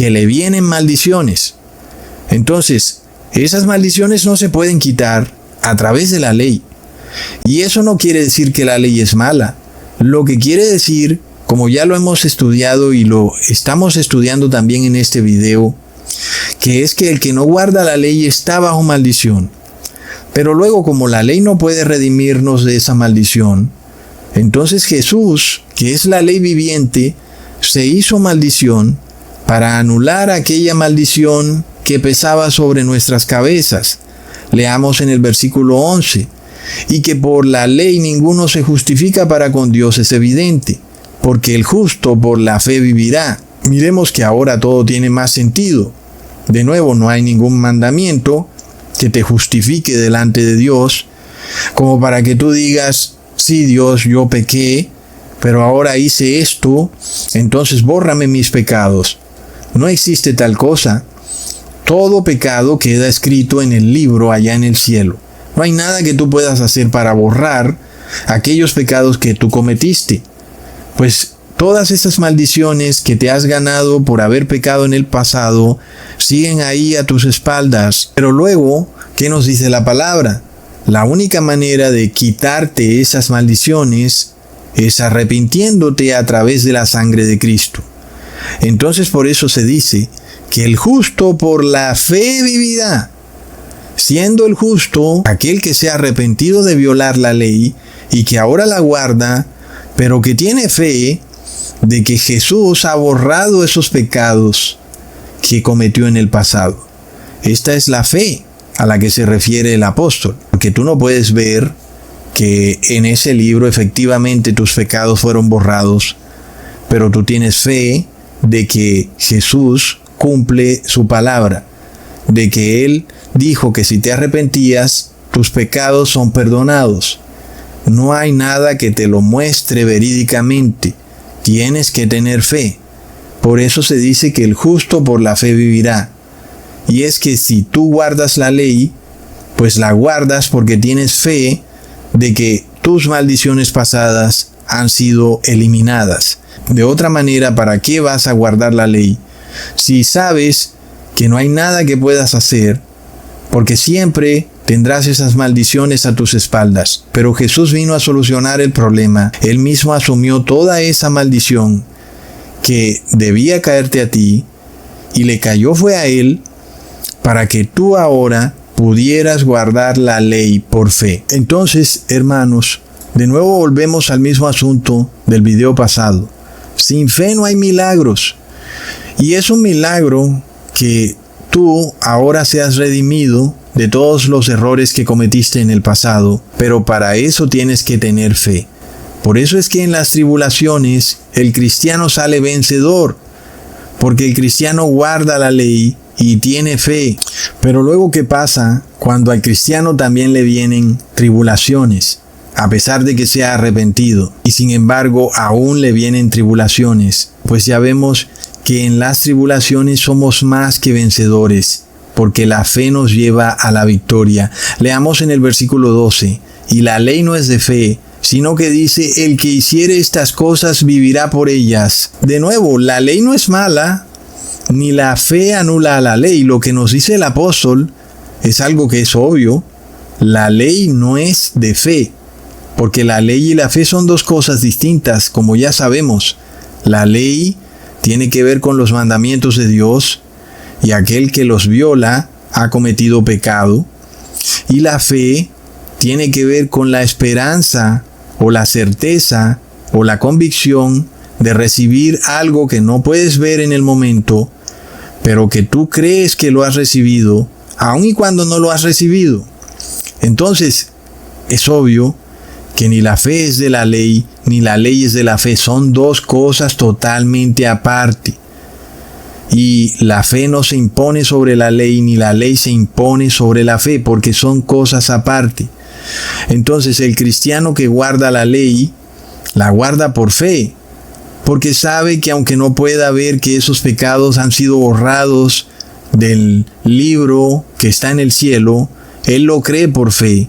que le vienen maldiciones. Entonces, esas maldiciones no se pueden quitar a través de la ley. Y eso no quiere decir que la ley es mala. Lo que quiere decir, como ya lo hemos estudiado y lo estamos estudiando también en este video, que es que el que no guarda la ley está bajo maldición. Pero luego, como la ley no puede redimirnos de esa maldición, entonces Jesús, que es la ley viviente, se hizo maldición para anular aquella maldición que pesaba sobre nuestras cabezas. Leamos en el versículo 11. Y que por la ley ninguno se justifica para con Dios es evidente, porque el justo por la fe vivirá. Miremos que ahora todo tiene más sentido. De nuevo, no hay ningún mandamiento que te justifique delante de Dios, como para que tú digas, sí, Dios, yo pequé, pero ahora hice esto, entonces bórrame mis pecados. No existe tal cosa. Todo pecado queda escrito en el libro allá en el cielo. No hay nada que tú puedas hacer para borrar aquellos pecados que tú cometiste. Pues todas esas maldiciones que te has ganado por haber pecado en el pasado siguen ahí a tus espaldas. Pero luego, ¿qué nos dice la palabra? La única manera de quitarte esas maldiciones es arrepintiéndote a través de la sangre de Cristo. Entonces por eso se dice que el justo por la fe vivirá. Siendo el justo aquel que se ha arrepentido de violar la ley y que ahora la guarda, pero que tiene fe de que Jesús ha borrado esos pecados que cometió en el pasado. Esta es la fe a la que se refiere el apóstol, porque tú no puedes ver que en ese libro efectivamente tus pecados fueron borrados, pero tú tienes fe de que Jesús cumple su palabra, de que Él dijo que si te arrepentías, tus pecados son perdonados. No hay nada que te lo muestre verídicamente. Tienes que tener fe. Por eso se dice que el justo por la fe vivirá. Y es que si tú guardas la ley, pues la guardas porque tienes fe de que tus maldiciones pasadas han sido eliminadas. De otra manera, ¿para qué vas a guardar la ley si sabes que no hay nada que puedas hacer? Porque siempre tendrás esas maldiciones a tus espaldas. Pero Jesús vino a solucionar el problema. Él mismo asumió toda esa maldición que debía caerte a ti y le cayó fue a Él para que tú ahora pudieras guardar la ley por fe. Entonces, hermanos, de nuevo volvemos al mismo asunto del video pasado. Sin fe no hay milagros. Y es un milagro que tú ahora seas redimido de todos los errores que cometiste en el pasado, pero para eso tienes que tener fe. Por eso es que en las tribulaciones el cristiano sale vencedor, porque el cristiano guarda la ley y tiene fe. Pero luego, ¿qué pasa cuando al cristiano también le vienen tribulaciones? A pesar de que se ha arrepentido, y sin embargo aún le vienen tribulaciones, pues ya vemos que en las tribulaciones somos más que vencedores, porque la fe nos lleva a la victoria. Leamos en el versículo 12, y la ley no es de fe, sino que dice, el que hiciere estas cosas vivirá por ellas. De nuevo, la ley no es mala, ni la fe anula a la ley. Lo que nos dice el apóstol es algo que es obvio. La ley no es de fe, porque la ley y la fe son dos cosas distintas, como ya sabemos. La ley tiene que ver con los mandamientos de Dios, y aquel que los viola ha cometido pecado. Y la fe tiene que ver con la esperanza, o la certeza, o la convicción de recibir algo que no puedes ver en el momento, pero que tú crees que lo has recibido, aun y cuando no lo has recibido. Entonces, es obvio que ni la fe es de la ley, ni la ley es de la fe. Son dos cosas totalmente aparte. Y la fe no se impone sobre la ley, ni la ley se impone sobre la fe, porque son cosas aparte. Entonces, el cristiano que guarda la ley, la guarda por fe, porque sabe que aunque no pueda ver que esos pecados han sido borrados del libro que está en el cielo, él lo cree por fe.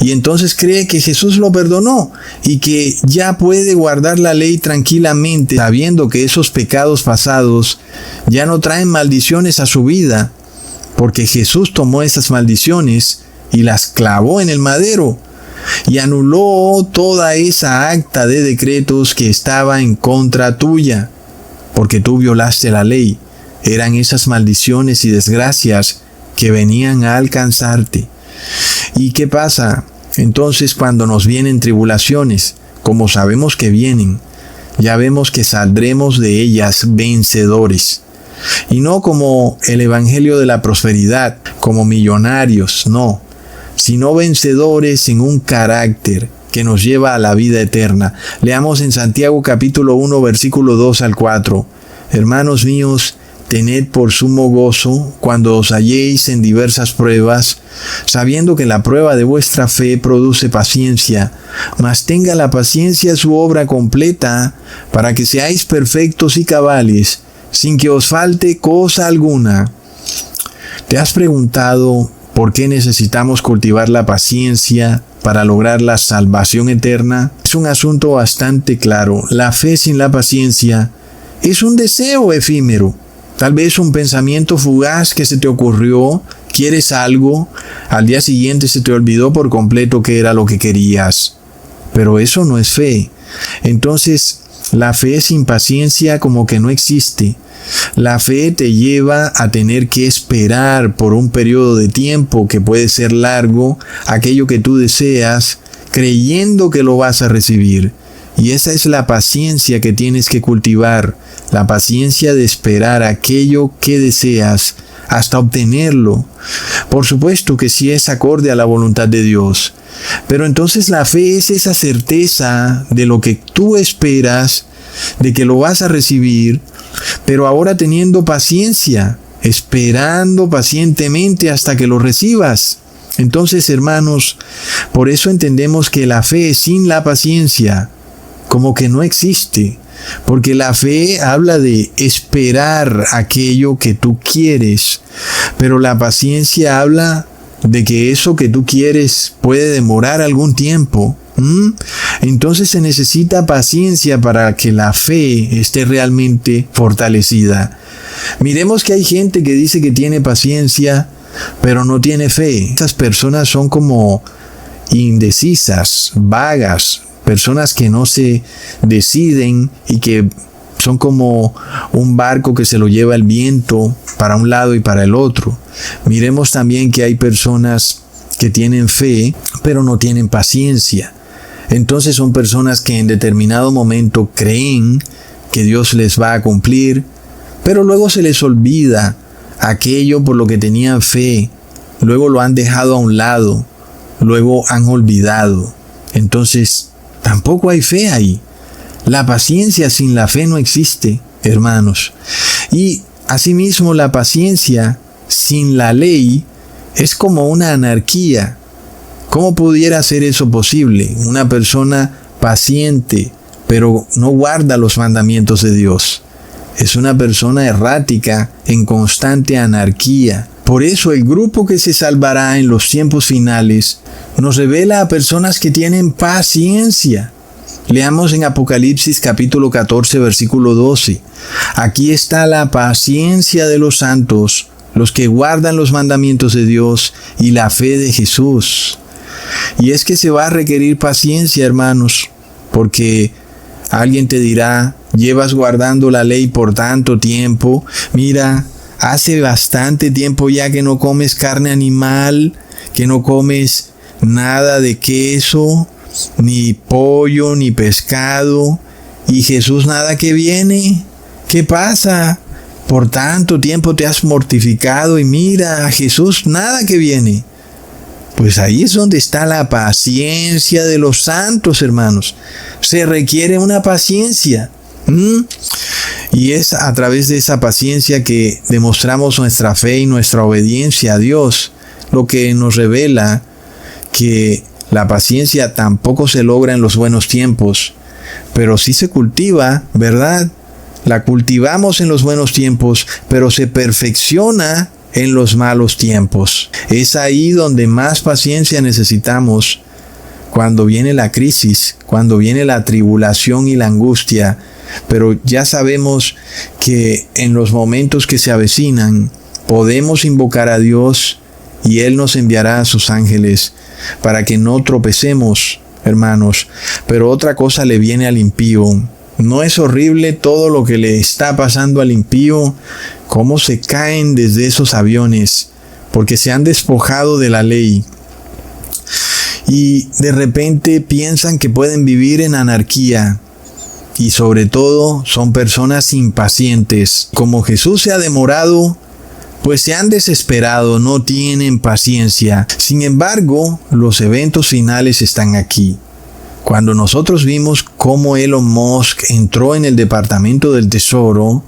y entonces cree que Jesús lo perdonó y que ya puede guardar la ley tranquilamente, sabiendo que esos pecados pasados ya no traen maldiciones a su vida, porque Jesús tomó esas maldiciones y las clavó en el madero y anuló toda esa acta de decretos que estaba en contra tuya, porque tú violaste la ley. Eran esas maldiciones y desgracias que venían a alcanzarte. ¿Y qué pasa? Entonces, cuando nos vienen tribulaciones, como sabemos que vienen, ya vemos que saldremos de ellas vencedores. Y no como el evangelio de la prosperidad, como millonarios, no, sino vencedores en un carácter que nos lleva a la vida eterna. Leamos en Santiago capítulo 1, versículo 2 al 4. Hermanos míos, tened por sumo gozo cuando os halléis en diversas pruebas, sabiendo que la prueba de vuestra fe produce paciencia, mas tenga la paciencia su obra completa, para que seáis perfectos y cabales, sin que os falte cosa alguna. ¿Te has preguntado por qué necesitamos cultivar la paciencia para lograr la salvación eterna? Es un asunto bastante claro. La fe sin la paciencia es un deseo efímero. Tal vez un pensamiento fugaz que se te ocurrió, quieres algo, al día siguiente se te olvidó por completo qué era lo que querías. Pero eso no es fe. Entonces, la fe sin paciencia como que no existe. La fe te lleva a tener que esperar por un periodo de tiempo que puede ser largo, aquello que tú deseas, creyendo que lo vas a recibir. Y esa es la paciencia que tienes que cultivar, la paciencia de esperar aquello que deseas hasta obtenerlo. Por supuesto que sí es acorde a la voluntad de Dios, pero entonces la fe es esa certeza de lo que tú esperas, de que lo vas a recibir, pero ahora teniendo paciencia, esperando pacientemente hasta que lo recibas. Entonces, hermanos, por eso entendemos que la fe sin la paciencia como que no existe, porque la fe habla de esperar aquello que tú quieres, pero la paciencia habla de que eso que tú quieres puede demorar algún tiempo. Entonces se necesita paciencia para que la fe esté realmente fortalecida. Miremos que hay gente que dice que tiene paciencia, pero no tiene fe. Estas personas son como indecisas, vagas, personas que no se deciden y que son como un barco que se lo lleva el viento para un lado y para el otro. Miremos también que hay personas que tienen fe, pero no tienen paciencia. Entonces son personas que en determinado momento creen que Dios les va a cumplir, pero luego se les olvida aquello por lo que tenían fe, luego lo han dejado a un lado, luego han olvidado. Entonces tampoco hay fe ahí. La paciencia sin la fe no existe, hermanos. Y asimismo la paciencia sin la ley es como una anarquía. ¿Cómo pudiera ser eso posible? Una persona paciente, pero no guarda los mandamientos de Dios. Es una persona errática, en constante anarquía. Por eso el grupo que se salvará en los tiempos finales nos revela a personas que tienen paciencia. Leamos en Apocalipsis capítulo 14, versículo 12. Aquí está la paciencia de los santos, los que guardan los mandamientos de Dios y la fe de Jesús. Y es que se va a requerir paciencia, hermanos, porque alguien te dirá, llevas guardando la ley por tanto tiempo, mira, hace bastante tiempo ya que no comes carne animal, que no comes nada de queso, ni pollo, ni pescado, y Jesús nada que viene. ¿Qué pasa? Por tanto tiempo te has mortificado y mira, Jesús nada que viene. Pues ahí es donde está la paciencia de los santos, hermanos. Se requiere una paciencia. Y es a través de esa paciencia que demostramos nuestra fe y nuestra obediencia a Dios, lo que nos revela que la paciencia tampoco se logra en los buenos tiempos, pero sí se cultiva, ¿verdad? La cultivamos en los buenos tiempos, pero se perfecciona en los malos tiempos. Es ahí donde más paciencia necesitamos cuando viene la crisis, cuando viene la tribulación y la angustia, pero ya sabemos que en los momentos que se avecinan podemos invocar a Dios y Él nos enviará a sus ángeles para que no tropecemos, hermanos. Pero otra cosa le viene al impío. ¿No es horrible todo lo que le está pasando al impío? Cómo se caen desde esos aviones porque se han despojado de la ley. Y de repente piensan que pueden vivir en anarquía. Y sobre todo son personas impacientes. Como Jesús se ha demorado, pues se han desesperado, no tienen paciencia. Sin embargo, los eventos finales están aquí. Cuando nosotros vimos cómo Elon Musk entró en el Departamento del Tesoro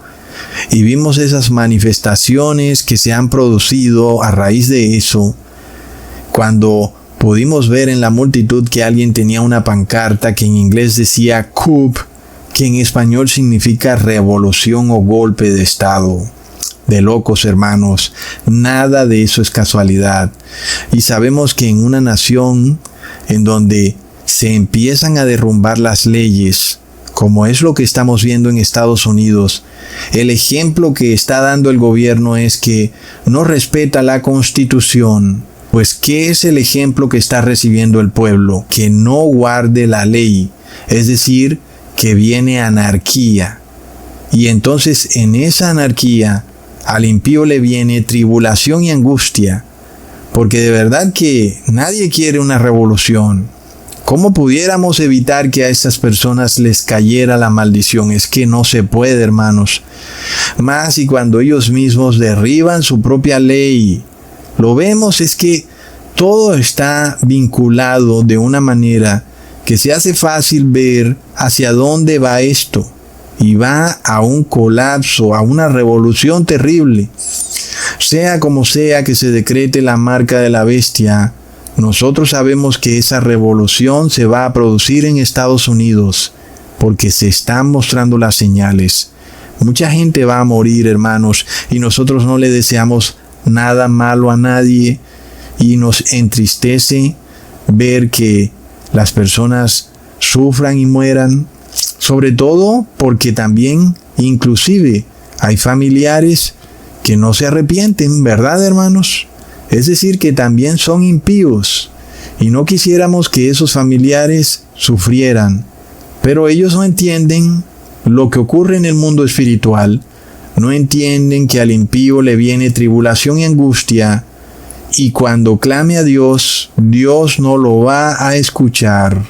y vimos esas manifestaciones que se han producido a raíz de eso, cuando pudimos ver en la multitud que alguien tenía una pancarta que en inglés decía coup, que en español significa revolución o golpe de Estado. De locos, hermanos, nada de eso es casualidad. Y sabemos que en una nación en donde se empiezan a derrumbar las leyes, como es lo que estamos viendo en Estados Unidos, el ejemplo que está dando el gobierno es que no respeta la Constitución. Pues, ¿qué es el ejemplo que está recibiendo el pueblo? Que no guarde la ley, es decir, que viene anarquía. Y entonces en esa anarquía al impío le viene tribulación y angustia, porque de verdad que nadie quiere una revolución. ¿Cómo pudiéramos evitar que a estas personas les cayera la maldición? Es que no se puede, hermanos. Más y cuando ellos mismos derriban su propia ley. Lo vemos, es que todo está vinculado de una manera que se hace fácil ver hacia dónde va esto. Y va a un colapso, a una revolución terrible. Sea como sea que se decrete la marca de la bestia, nosotros sabemos que esa revolución se va a producir en Estados Unidos, porque se están mostrando las señales. Mucha gente va a morir, hermanos, y nosotros no le deseamos nada malo a nadie, y nos entristece ver que las personas sufran y mueran. Sobre todo porque también, inclusive, hay familiares que no se arrepienten, ¿verdad, hermanos? Es decir, que también son impíos. Y no quisiéramos que esos familiares sufrieran. Pero ellos no entienden lo que ocurre en el mundo espiritual. No entienden que al impío le viene tribulación y angustia. Y cuando clame a Dios, Dios no lo va a escuchar.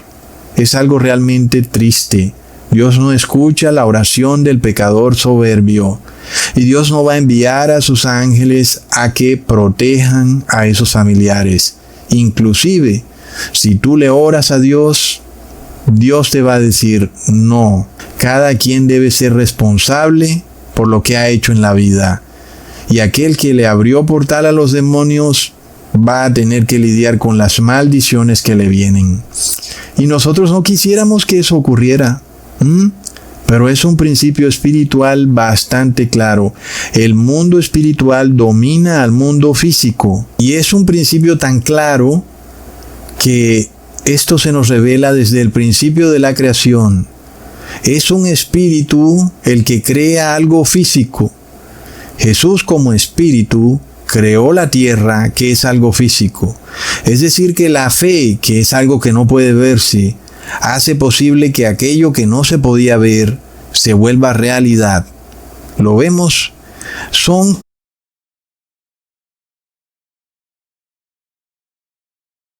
Es algo realmente triste. Dios no escucha la oración del pecador soberbio. Y Dios no va a enviar a sus ángeles a que protejan a esos familiares. Inclusive, si tú le oras a Dios, Dios te va a decir, no, cada quien debe ser responsable por lo que ha hecho en la vida. Y aquel que le abrió portal a los demonios va a tener que lidiar con las maldiciones que le vienen. Y nosotros no quisiéramos que eso ocurriera. Pero es un principio espiritual bastante claro. El mundo espiritual domina al mundo físico. Y es un principio tan claro que esto se nos revela desde el principio de la creación. Es un espíritu el que crea algo físico. Jesús como espíritu creó la tierra, que es algo físico. Es decir, que la fe, que es algo que no puede verse, hace posible que aquello que no se podía ver se vuelva realidad. ¿Lo vemos? Son